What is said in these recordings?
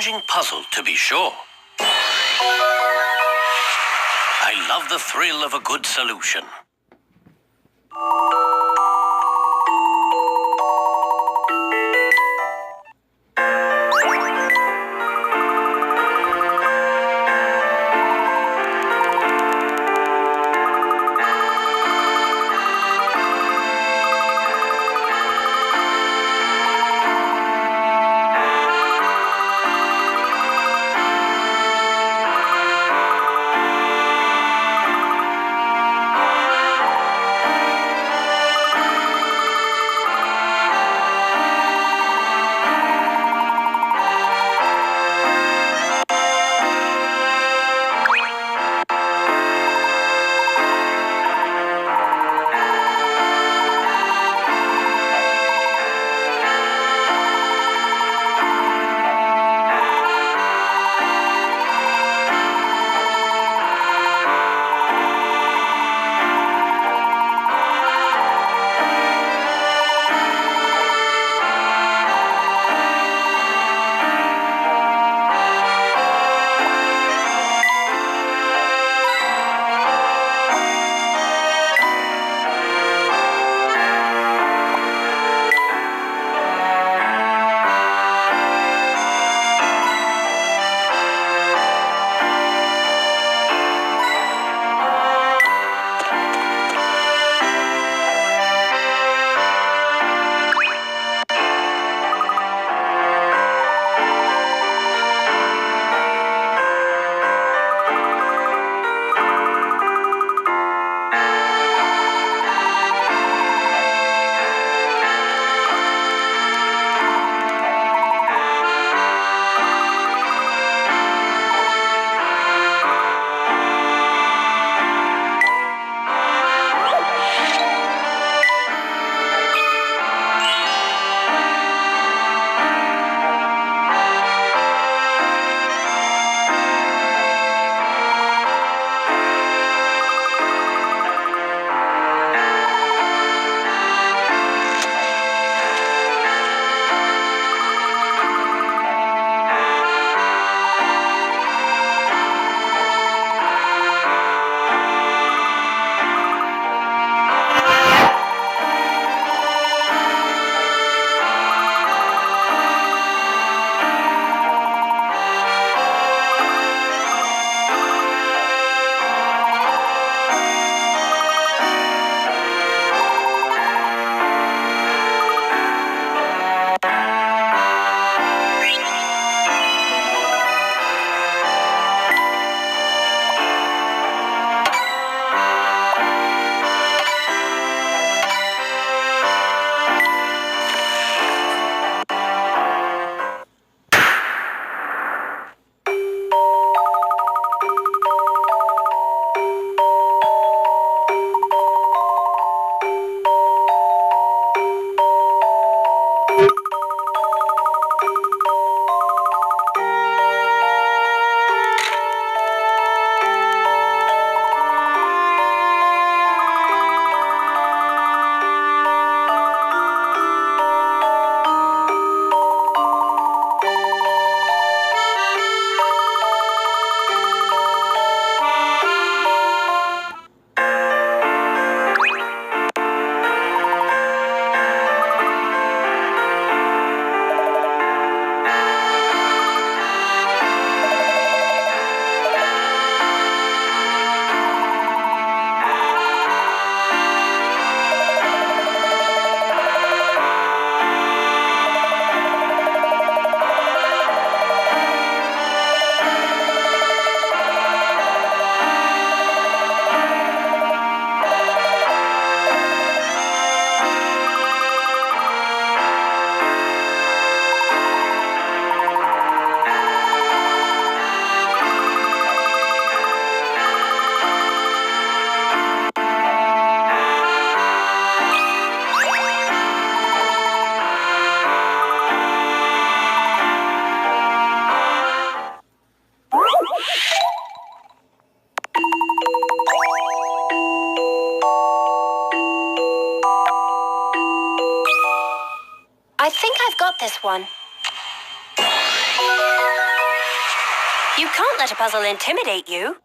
challenging puzzle, to be sure. I love the thrill of a good solution. I think I've got this one. You can't let a puzzle intimidate you.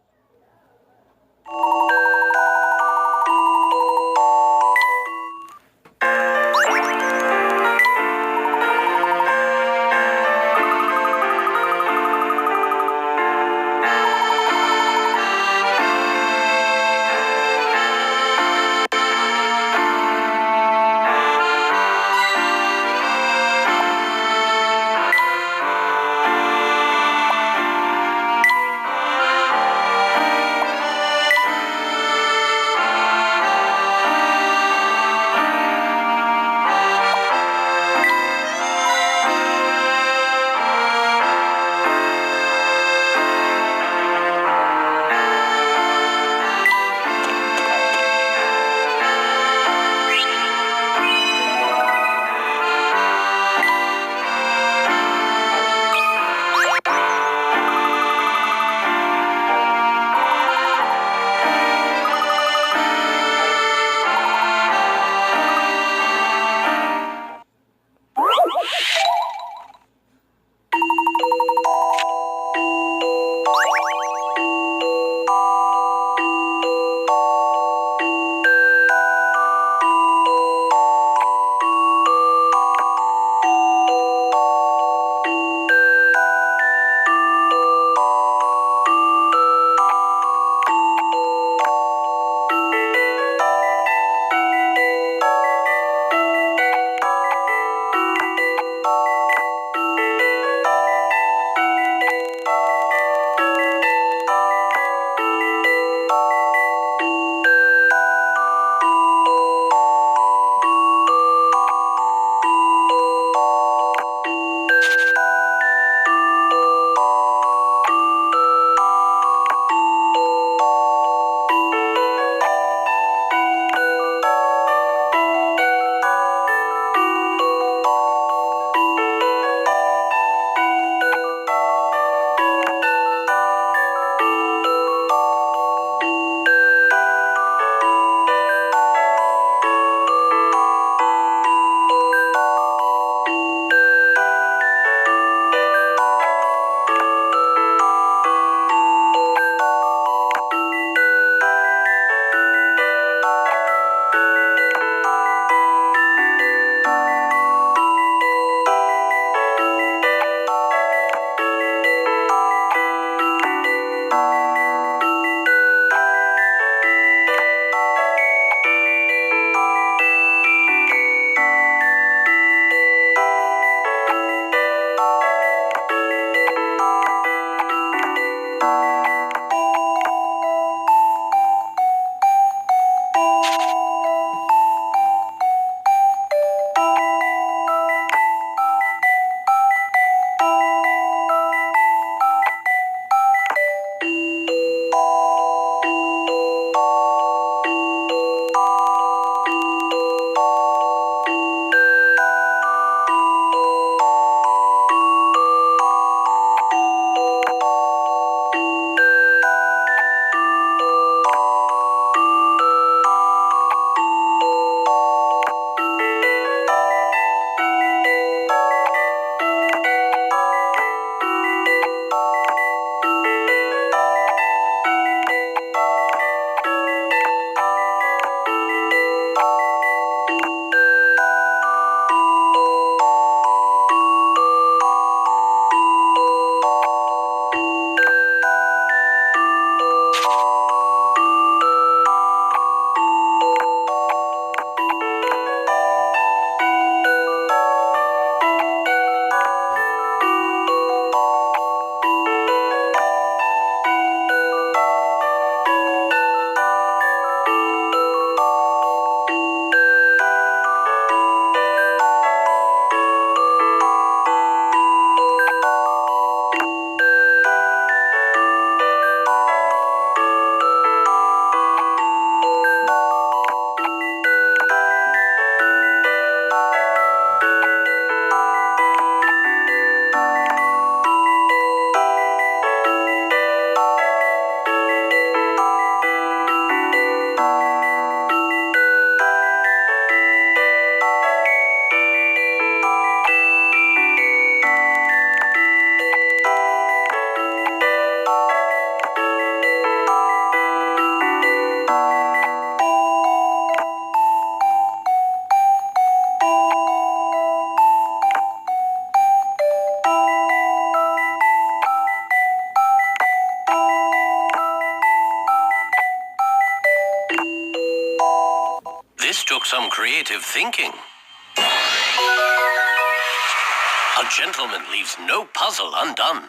took some creative thinking. A gentleman leaves no puzzle undone.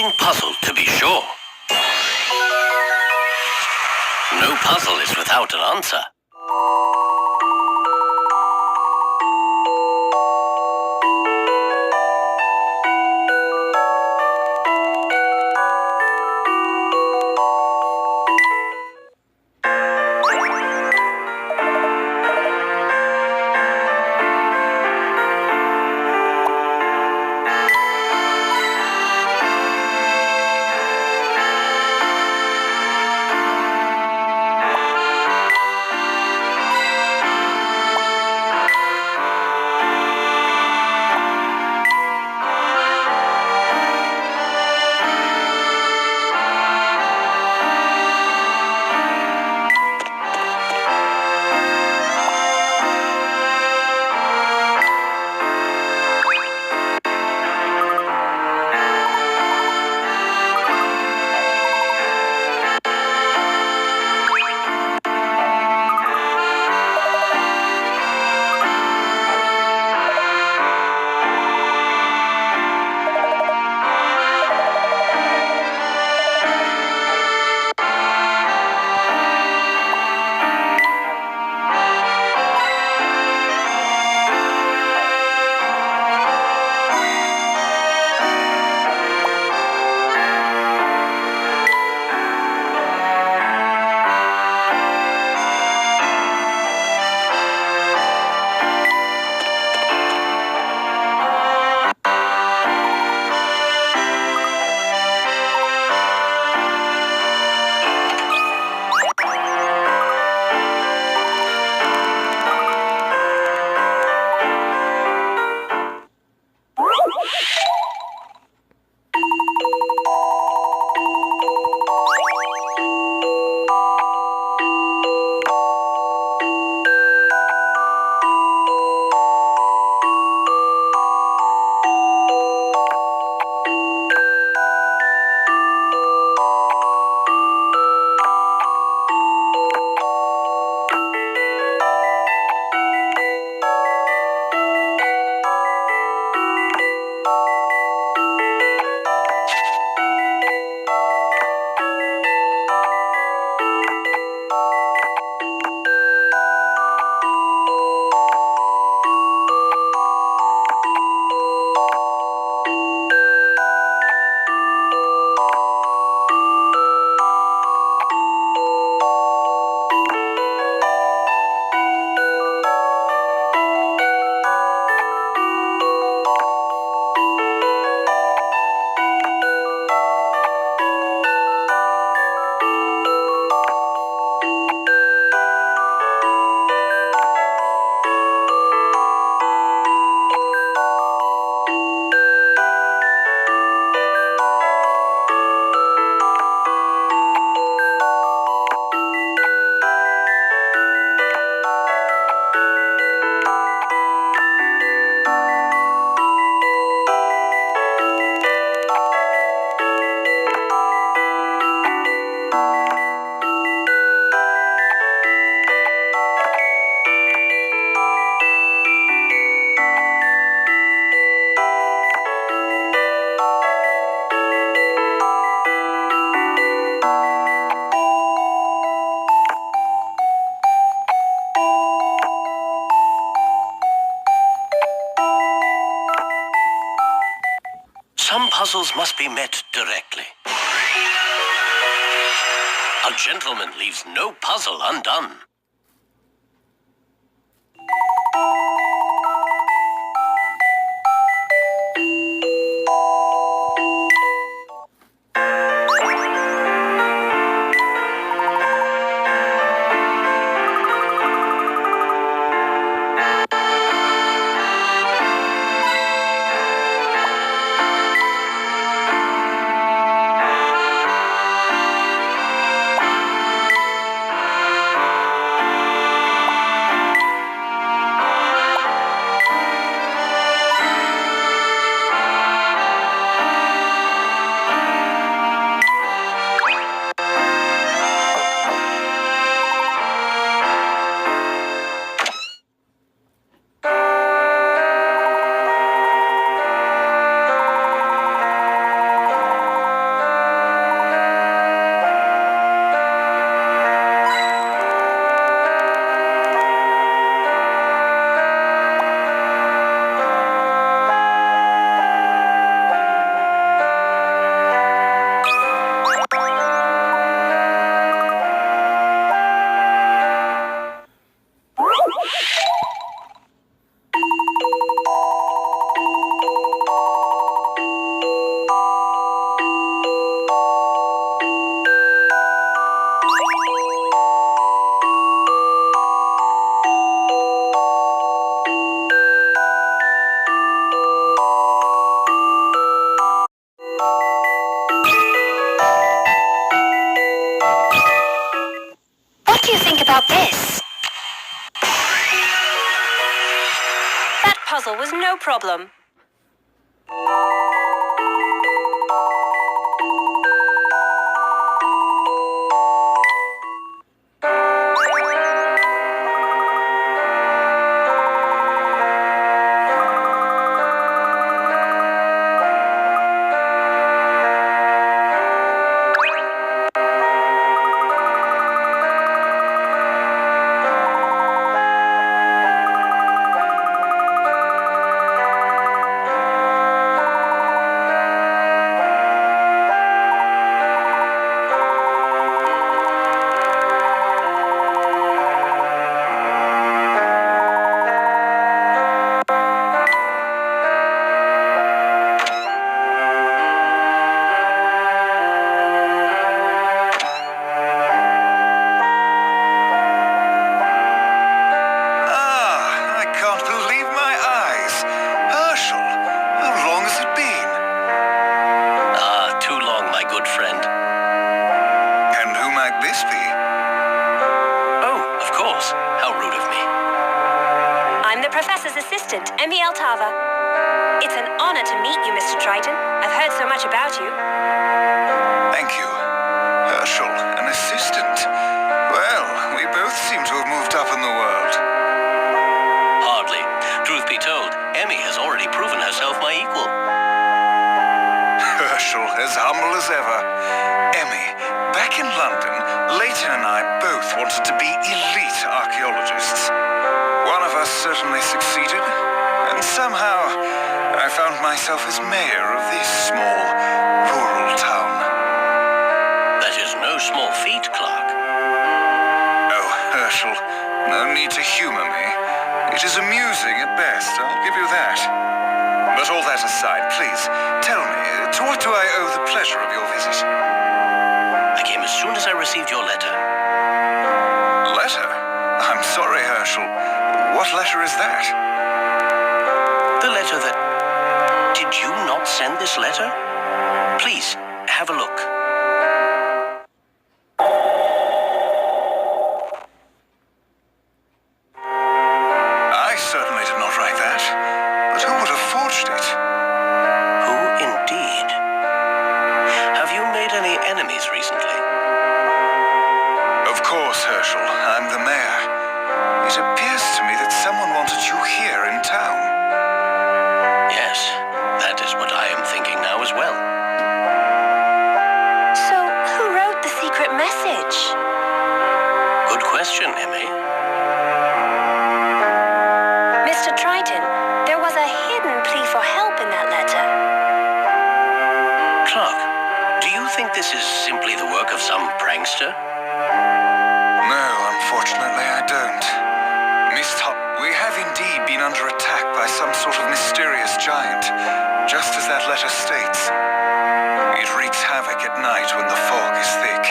fascinating puzzle, to be sure. No puzzle is without an answer. Some puzzles must be met directly. A gentleman leaves no puzzle undone. about this? That puzzle was no problem. Assistant, Emmy. It's an honor to meet you, Mr. Triton. I've heard so much about you. Thank you. Herschel, an assistant. Well, we both seem to have moved up in the world. Hardly. Truth be told, Emmy has already proven herself my equal. Herschel, as humble as ever. Emmy, back in London, Layton and I both wanted to be elite archaeologists. One of us certainly succeeded, and somehow I found myself as mayor of this small, rural town. That is no small feat, Clark. Oh, Herschel, no need to humor me. It is amusing at best, I'll give you that. But all that aside, please, tell me, to what do I owe the pleasure of your visit? I came as soon as I received your letter. Letter? I'm sorry, Herschel. What letter is that? The letter that... Did you not send this letter? Please, have a look. I certainly did not write that. But who would have forged it? Who indeed? Have you made any enemies recently? Of course, Herschel. I'm the mayor. It appears to me that someone wanted you here in town. Yes, that is what I am thinking now as well. So, who wrote the secret message? Good question, Emmy. Mr. Triton, there was a hidden plea for help in that letter. Clark, do you think this is simply the work of some prankster? No, unfortunately I don't. We have indeed been under attack by some sort of mysterious giant, just as that letter states. It wreaks havoc at night when the fog is thick.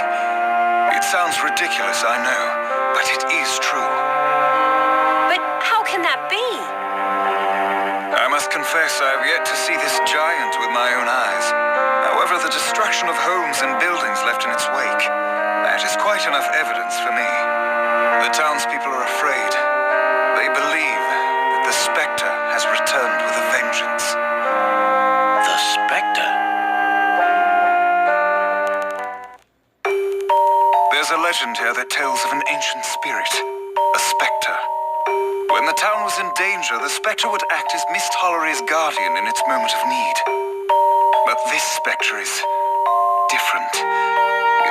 It sounds ridiculous, I know, but it is true. But how can that be? I must confess I have yet to see this giant with my own eyes. However, the destruction of homes and buildings left in its wake, that is quite enough evidence for me. The townspeople are afraid. They believe that the Specter has returned with a vengeance. The Specter? There's a legend here that tells of an ancient spirit, a Specter. When the town was in danger, the Specter would act as Misthallery's guardian in its moment of need. But this Specter is different.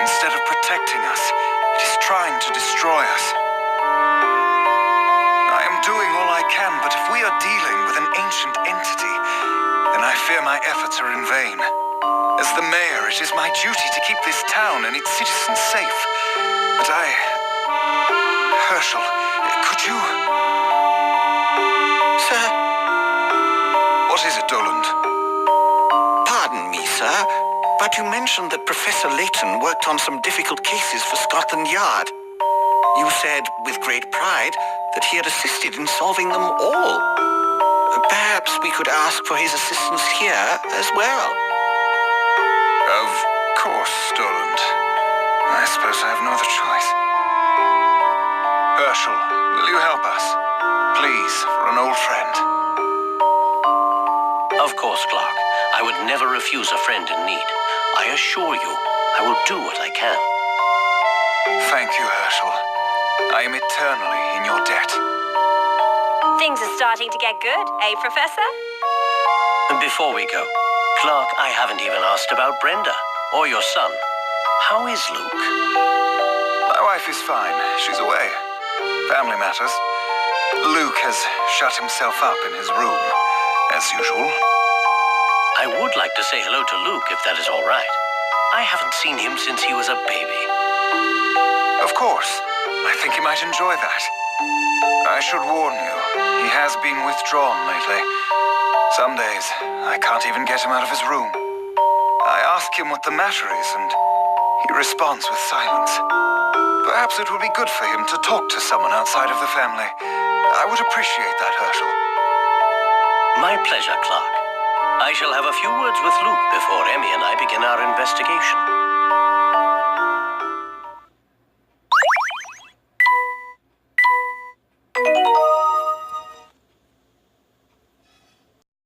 Instead of protecting us, it is trying to destroy us. I am doing all I can, but if we are dealing with an ancient entity, then I fear my efforts are in vain. As the mayor, it is my duty to keep this town and its citizens safe. But Herschel, could you... Sir? What is it, Doland? Pardon me, sir, but you mentioned that Professor Layton worked on some difficult cases for Scotland Yard. You said, with great pride, that he had assisted in solving them all. Perhaps we could ask for his assistance here as well. Of course, Doland. I suppose I have no other choice. Herschel, will you help us? Please, for an old friend. Of course, Clark. I would never refuse a friend in need. I assure you, I will do what I can. Thank you, Herschel. I am eternally in your debt. Things are starting to get good, eh, Professor? Before we go, Clark, I haven't even asked about Brenda or your son. How is Luke? My wife is fine. She's away. Family matters. Luke has shut himself up in his room, as usual. I would like to say hello to Luke, if that is all right. I haven't seen him since he was a baby. Of course. I think he might enjoy that. I should warn you, he has been withdrawn lately. Some days, I can't even get him out of his room. I ask him what the matter is, and he responds with silence. Perhaps it would be good for him to talk to someone outside of the family. I would appreciate that, Herschel. My pleasure, Clark. I shall have a few words with Luke before Emmy and I begin our investigation.